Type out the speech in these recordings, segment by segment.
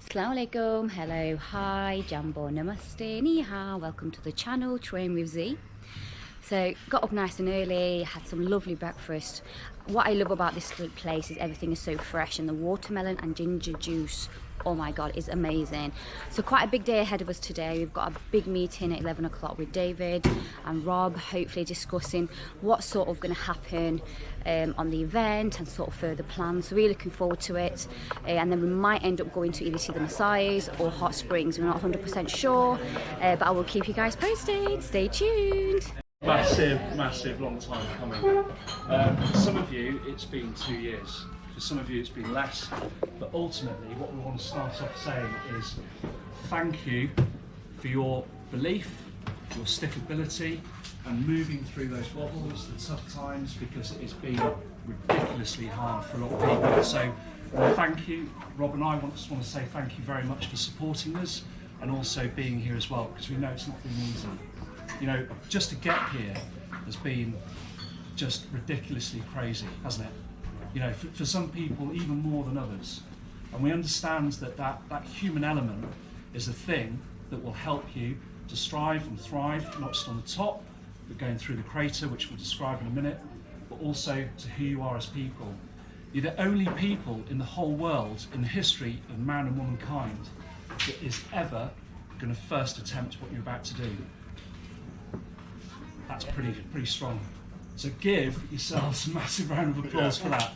Assalamu alaikum, hello, hi, jambo, namaste, ni hao, welcome to the channel, Train with Z. So, got up nice and early, had some lovely breakfast. What I love about this place is everything is so fresh, and the watermelon and ginger juice, oh my god, is amazing. So quite a big day ahead of us today. We've got a big meeting at 11 o'clock with David and Rob, hopefully discussing what's sort of going to happen on the event and sort of further plans. So really looking forward to it. And then we might end up going to either see the Messiahs or Hot Springs. We're not 100% sure, but I will keep you guys posted. Stay tuned. Massive long time coming. For some of you it's been 2 years, for some of you it's been less, but ultimately what we want to start off saying is thank you for your belief, your stickability and moving through those wobbles, the tough times, because it has been ridiculously hard for a lot of people. So thank you. Rob and I just want to say thank you very much for supporting us and also being here as well, because we know it's not been easy. You know, just to get here has been just ridiculously crazy, hasn't it? You know, for some people even more than others. And we understand that human element is a thing that will help you to strive and thrive, not just on the top, but going through the crater, which we'll describe in a minute, but also to who you are as people. You're the only people in the whole world, in the history of man and womankind, that is ever going to first attempt what you're about to do. That's pretty strong. So give yourselves a massive round of applause for that.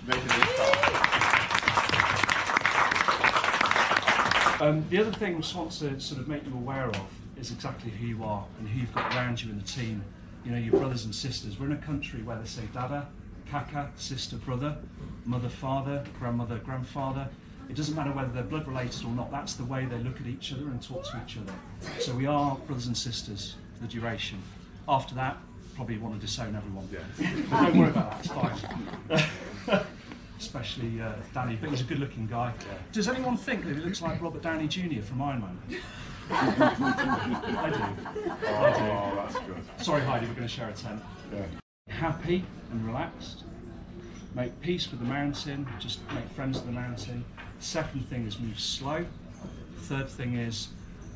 The other thing we just want to sort of make you aware of is exactly who you are and who you've got around you in the team. You know, your brothers and sisters. We're in a country where they say dada, kaka, sister, brother, mother, father, grandmother, grandfather. It doesn't matter whether they're blood related or not, that's the way they look at each other and talk to each other. So we are brothers and sisters for the duration. After that, probably want to disown everyone. Yeah. But don't worry about that, it's fine. Especially Danny, but he's a good looking guy. Yeah. Does anyone think that he looks like Robert Downey Jr. from Iron Man? I do. Oh, that's good. Sorry Heidi, we're going to share a tent. Yeah. Happy and relaxed. Make peace with the mountain, just make friends with the mountain. Second thing is move slow. Third thing is,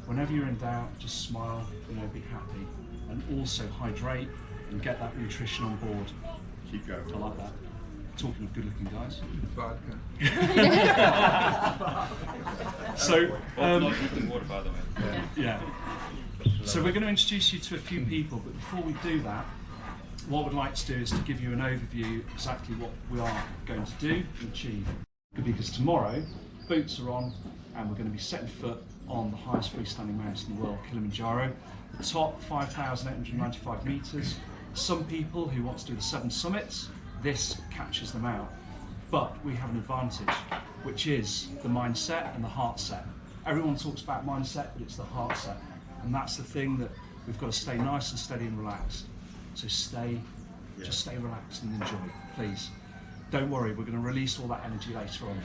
whenever you're in doubt, just smile, you know, be happy. And also hydrate and get that nutrition on board. Keep going. I like that. Talking of good looking guys. So, water, by the way. yeah. So we're going to introduce you to a few people, but before we do that, what we'd like to do is to give you an overview of exactly what we are going to do and achieve. Because tomorrow, boots are on and we're going to be setting foot on the highest freestanding mountain in the world, Kilimanjaro. The top 5,895 metres. Some people who want to do the 7 summits, this catches them out. But we have an advantage, which is the mindset and the heart set. Everyone talks about mindset, but it's the heart set. And that's the thing that we've got to stay nice and steady and relaxed. So just stay relaxed and enjoy, please. Don't worry, we're going to release all that energy later on.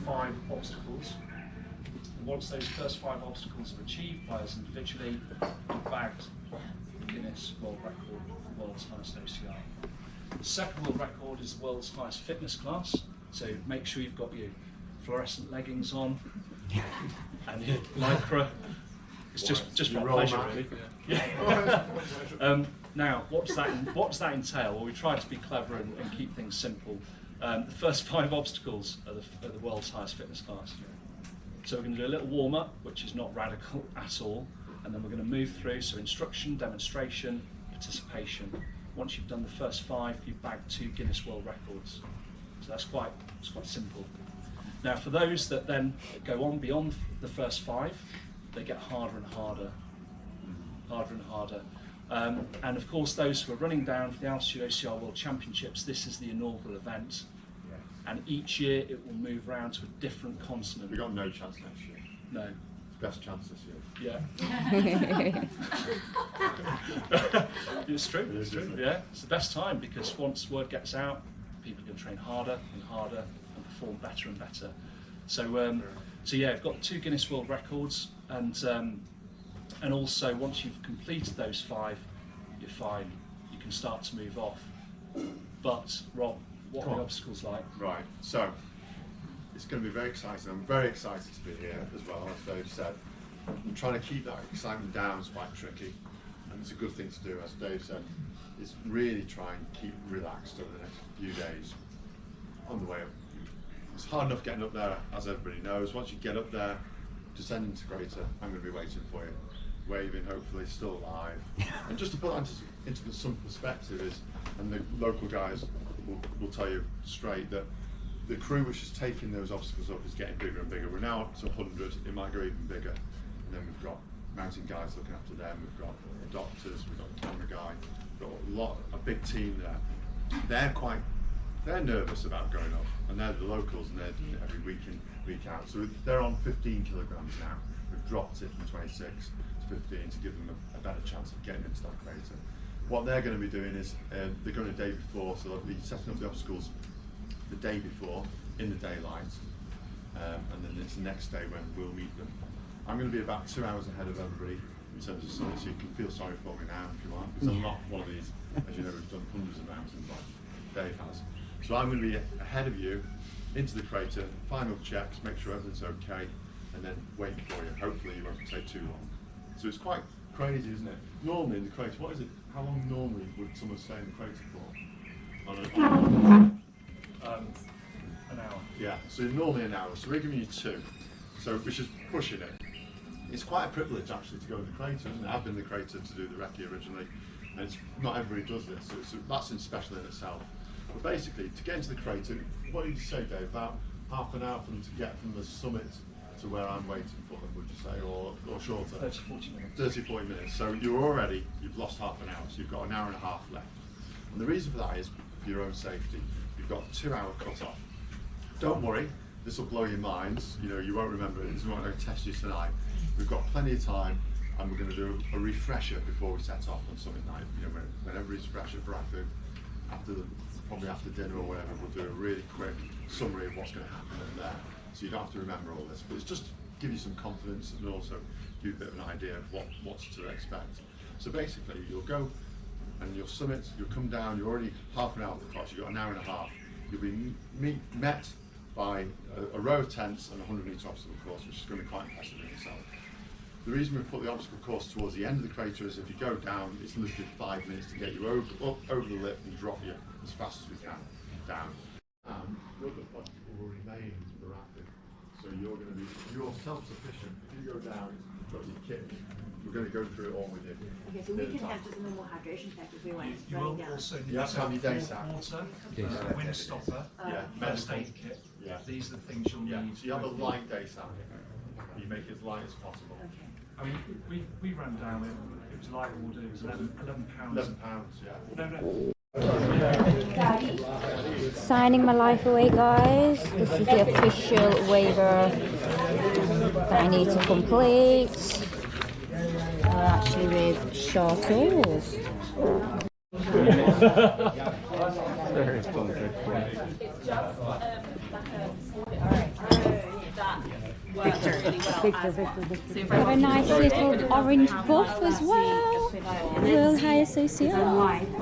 5 obstacles. And once those first 5 obstacles are achieved by us individually, we've bagged the Guinness World Record for the world's highest OCR. The second world record is the world's highest fitness class, so make sure you've got your fluorescent leggings on and your lycra. It's just for pleasure, really. Yeah. Now, what does that entail? Well, we try to be clever and keep things simple. The first 5 obstacles are the world's highest fitness class. So we're going to do a little warm up, which is not radical at all, and then we're going to move through. So instruction, demonstration, participation. Once you've done the first 5, you've bagged 2 Guinness World Records. So it's quite simple. Now, for those that then go on beyond the first 5, they get harder and harder. And of course, those who are running down for the Altitude OCR World Championships, this is the inaugural event. And each year it will move around to a different continent. We've got no chance next year. No. Best chance this year. Yeah. It's true, it's true. Yeah, it's the best time, because once word gets out, people can train harder and harder and perform better and better. So, so yeah, we've got 2 Guinness World Records, and also once you've completed those 5, you're fine. You can start to move off. But Rob, what are the obstacles like? Right. So it's going to be very exciting. I'm very excited to be here as well, as Dave said. I'm trying to keep that excitement down is quite tricky, and it's a good thing to do, as Dave said, is really try and keep relaxed over the next few days on the way up. It's hard enough getting up there, as everybody knows. Once you get up there, descend into Crater, I'm going to be waiting for you, waving, hopefully still alive. And just to put that into some perspective is, and the local guys will tell you straight, that the crew which is taking those obstacles up is getting bigger and bigger. We're now up to 100, it might go even bigger. And then we've got mountain guys looking after them, we've got doctors, we've got the camera guy, we've got a big team there. They're nervous about going up, and they're the locals, and they're doing it every week in, week out. So they're on 15 kilograms now. We've dropped it from 26 to 15 to give them a better chance of getting into that crater. What they're going to be doing is they're going a day before, so they'll be setting up the obstacles the day before in the daylight, and then it's the next day when we'll meet them. I'm going to be about 2 hours ahead of everybody in terms of sun, so you can feel sorry for me now if you want, because I'm not one of these, as you know, we've done hundreds of mountains like Dave has. So I'm going to be ahead of you into the crater, final checks, make sure everything's okay, and then wait for you. Hopefully you won't take too long. So it's quite crazy, isn't it? Normally in the crater, what is it? How long normally would someone stay in the crater for? An hour. Yeah, so normally an hour. So we're giving you 2, so which is pushing it. It's quite a privilege actually to go in the crater, isn't it? I've been in the crater to do the recce originally, and it's not everybody does this, so that's special in itself. But basically, to get into the crater, what did you say, Dave? About half an hour for them to get from the summit to where I'm waiting for them, would you say, or shorter? 30-40 minutes. 30-40 minutes. So you've lost half an hour, so you've got an hour and a half left. And the reason for that is for your own safety. You've got a 2-hour cut-off. Don't worry, this will blow your minds. You know, you won't remember it. It's not going to test you tonight. We've got plenty of time, and we're going to do a refresher before we set off on summit night. You know, when everybody's fresh at breakfast, probably after dinner or whatever, we'll do a really quick summary of what's going to happen in there. So you don't have to remember all this, but it's just to give you some confidence and also give you a bit of an idea of what's to expect. So basically, you'll go and you'll summit, you'll come down, you're already half an hour off the clock, you've got an hour and a half. You'll be met by a row of tents and a 100-metre obstacle course, which is going to be quite impressive in itself. The reason we put the obstacle course towards the end of the crater is if you go down, it's literally 5 minutes to get you up over the lip and drop you as fast as we can down. Your point will remain rapid, so you're self-sufficient. If you go down, you've got your kit. We're going to go through it all with you. Okay, so we can have just a normal hydration pack if we want to You run will down. also need You have to have your day sack. water, wind stopper, Yeah, first aid kit. Yeah. These are the things you'll Yeah, need. so you have a light day sack. You make it as light as possible. Okay. I mean, we ran down with, it was light water, it was 11 pounds. £11, yeah. No. Signing my life away, guys. This is the official waiver that I need to complete. We're actually with Chartles. Have a nice little orange buff as well. World High Association.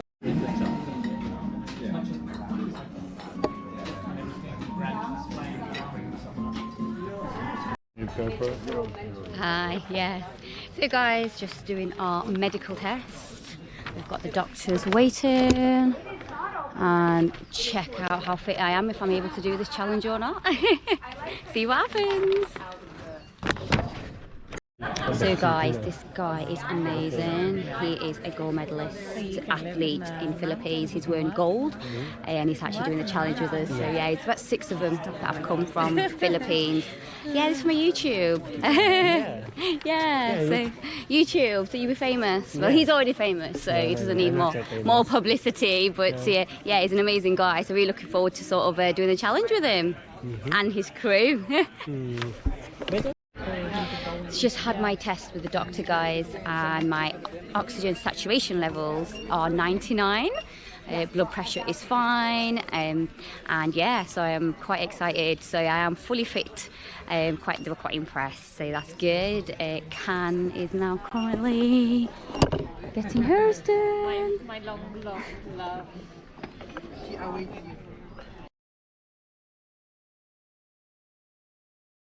Hi, yes. So guys, just doing our medical test. We've got the doctors waiting, and check out how fit I am, if I'm able to do this challenge or not. See what happens. So guys, this guy is amazing. He is a gold medalist athlete in Philippines. He's wearing gold, and he's actually doing the challenge with us. So yeah, it's about 6 of them that have come from Philippines. Yeah, this is my YouTube. Yeah, so YouTube, so you'll be famous. Well, he's already famous, so he doesn't need more publicity. But yeah, he's an amazing guy. So we're looking forward to sort of doing the challenge with him and his crew. Just had my test with the doctor, guys, and my oxygen saturation levels are 99. Blood pressure is fine, and yeah, so I am quite excited. So I am fully fit. They were quite impressed, so that's good. Can is now currently getting hers done. My long love.